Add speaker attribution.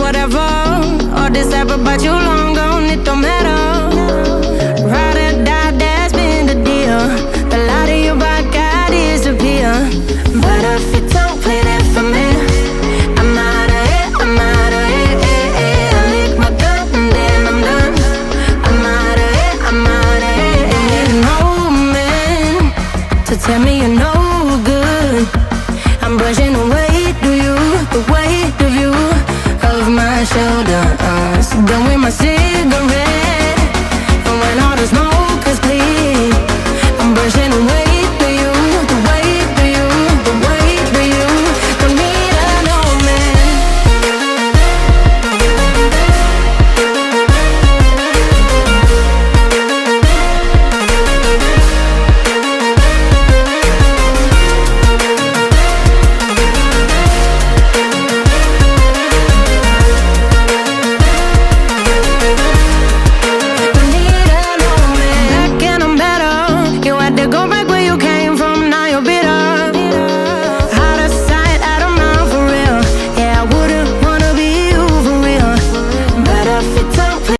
Speaker 1: whatever. All this ever about you long gone, it don't matter. Ride or die, that's been the deal. The light of you by God disappear. But if you don't play that for me, I'm out of it, I'm out of it. I lick my gun and then I'm done. I'm out of it, I'm out of it. And there's no man to tell me you're no good. I'm brushing the weight of you, the weight of you, of my shoulders. Done with my sin.